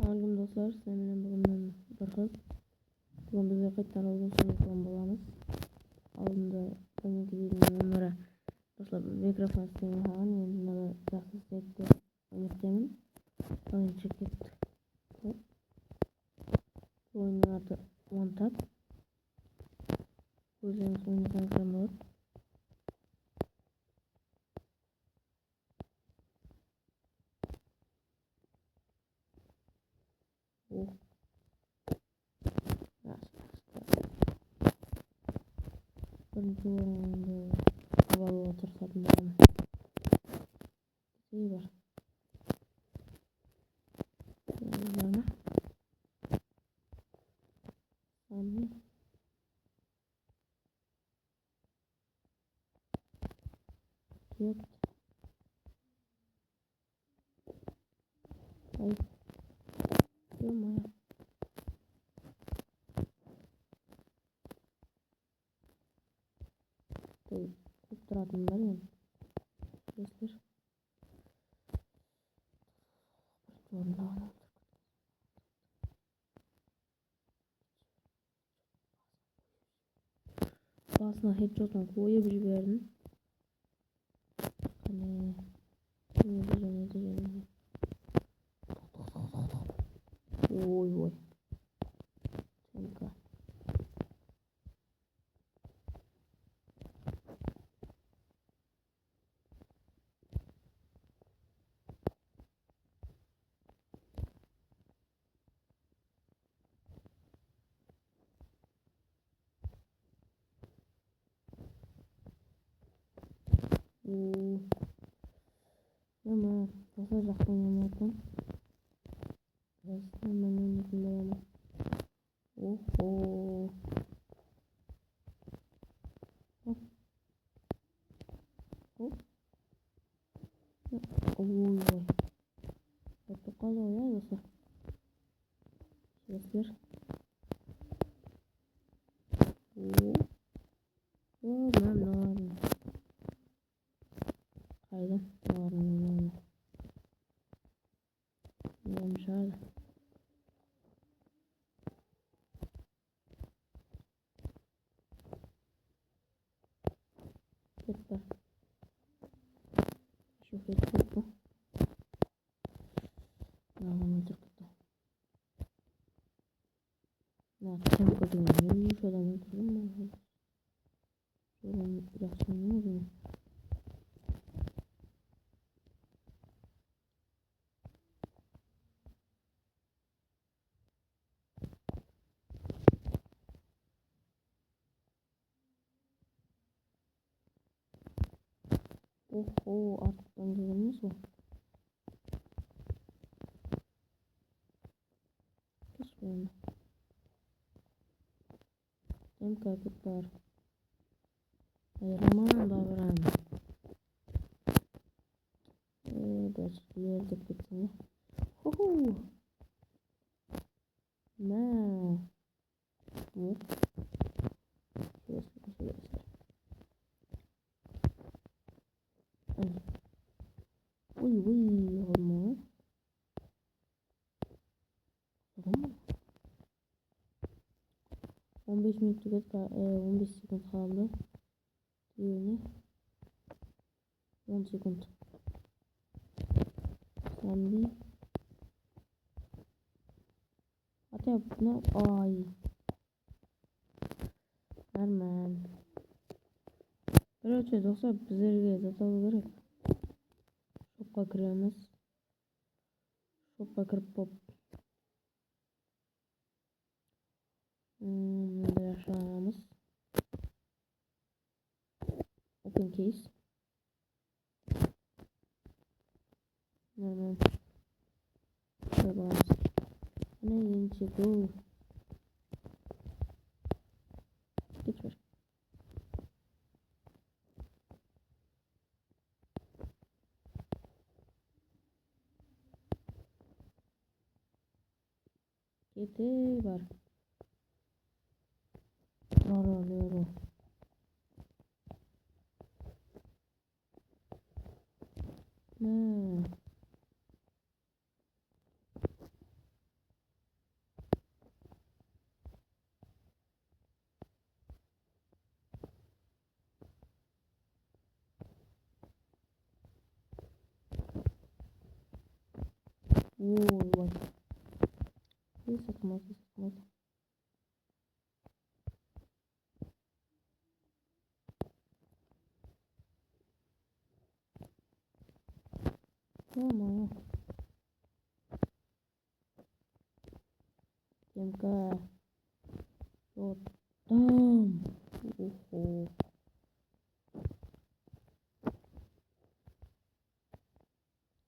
Ангам достар, сәменен бүгіннен бір қыз. Бүгін бізге қайттан өзін сөйлескен боламыз. Алдында кәнекі дейдің өмірі достар микрофон істеген қаған, енді мына жақсы істейді деп үміттемін. Ойыншы кетті. Ойынның аты монтап. Өзіңіз ойнасаңыздар болады. Бірінші орынды алуға тырысатын боламын. Кей бар. Бар ма? Сами. Кет. Ай. Ё-моё. Көп тұратын бар енді. Сөздер. Бірінші орында ғана отыр. Басына хедшотын қойып жібердім. Және. Ой. Тенка. Ama nasıl жақсы ойнамайтын. Жасын мен ойнайтын боламын. Охо. Ой. Это қалай я достар. Сөздер. Норм. Қайда? Норм. Жарды. Кетті. Еще кетті. Нағын отырқықты. Темпо деген не шадан отырдым ма? Содан жақсы ойнамадым. Охо, артықтан келгеніміз ғой. Кешпеймін. Темка кет бар. Роман бабырам. Дальше елдіп кетсің е. Ху-ху. Мә. Вот. Сөйлесті. Ой, olmuyor. 15 minut 15 sekund kaldı. Diğerini 10 sekund. Sen bir hatta ne ay. Vermem. Короче, достар, bizlerge жасау керек. Шопқа кіреміз. Шопқа кіріп боп. Мындай ашамыз. Open case. Нормально. Баланс. Ana yeni çıktı. Geç ver. Kete var. Var. Ne? Ой, ой. Сатмаз. Ё-моё. Темка. Вот там. Уху.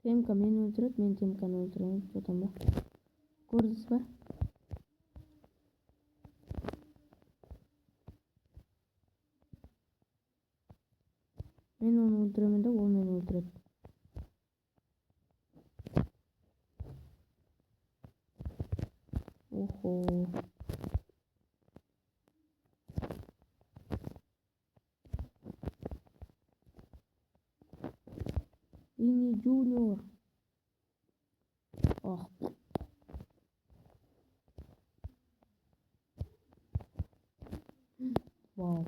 Темка мени өлтүрөт, мен Темканы өлтүрөм. Что там ба? Көрдүңүз ба? Мен onu өлтүрөмүн да, ол мени өлтүрөт. Уху. Винни Junior. Ах. Вау.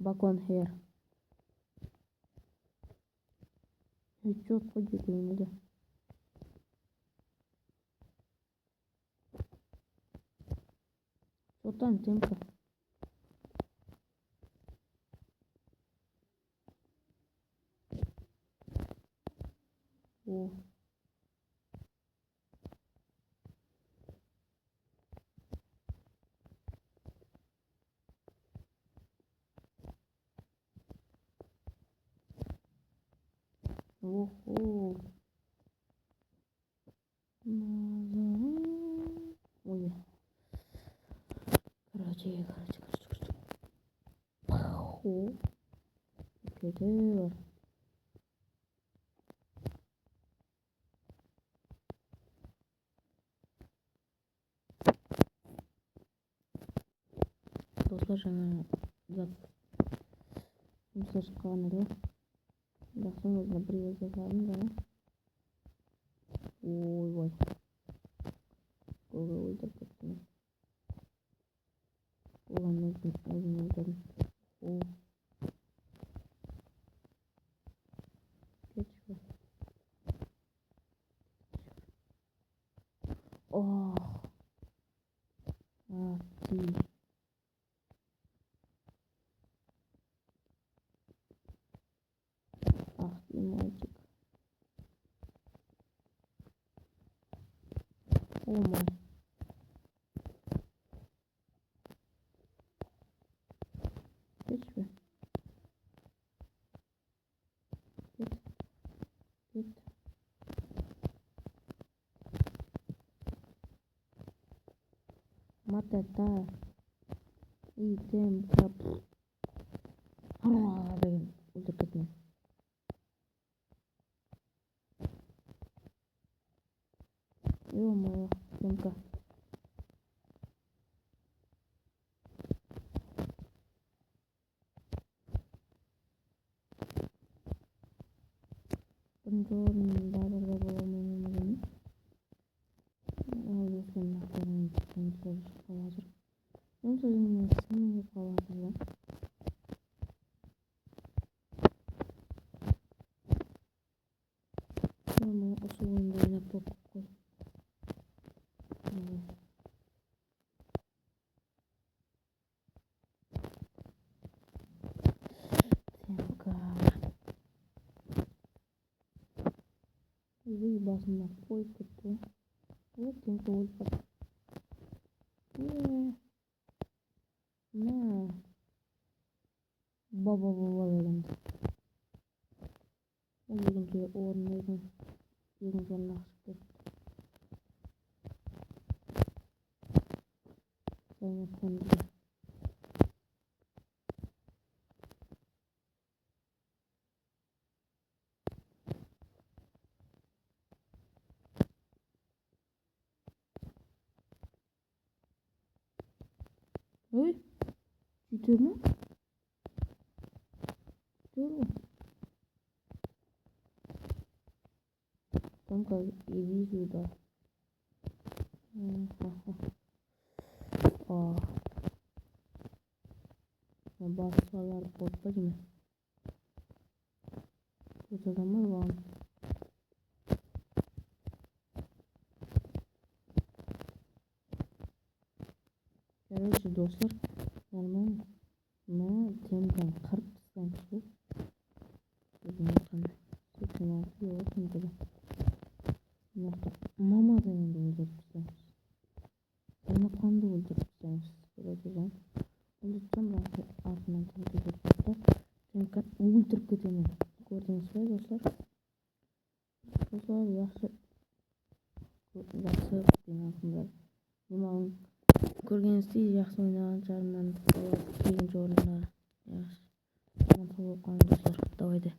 Бакон хер. Четко дикую, да. Что там, Темка? О. Оху. Ой. Короче. Паху. Кедевр. Достар, жаңа зат жұмыстар шыққан еді. Жақсын өзіне бір жасадым жаңа. Ой. Көге өлтіріп кеттім. Оған өзім өлтірдім. О. Кетші. Ох. Ти. Ах ты мальчик. О май. Кетші. Кет. Матата. И Темка. Деген өлтіріп кеттім. Ё-моё, Темка. Бірінші орын базарда боламын өмірімін. Ал өскен нақтарын жұмыстар шыққан азыр. Жұмыстар мен сенің деп қаласыз ба? Ё-моё, осы ойынды ойнап болып қой. Темка. Вы басында қойып кетті. Вот Темка өліп қалды. На. Баба дегенді. Ол екінші орын екінші орын ақшып кетті. Сайын қонды. Ой, жетер ме? Жетер. Темка, иди сюда. Басқалар болды ба деме? Көз адамы бар. Короче, достар, нормально. Мына темадан қырып тастаймыз ғой. Сөйтсем алты отын да. Мамадан енді өлтіріп тастаймыз. Айнапқанды өлтіріп тастаймыз. Көресіз, өлтірсем артынан көтергіп тастап, темканы өлтіріп кетемін. Көрдіңіз бе, достар? Достар, жақсы деген ақындар. Демалың көргеніңіздей жақсы ойнаған шығармын. Екінші орында. Жақсы. Аман сау болып қалыңыз, достар. Давайте.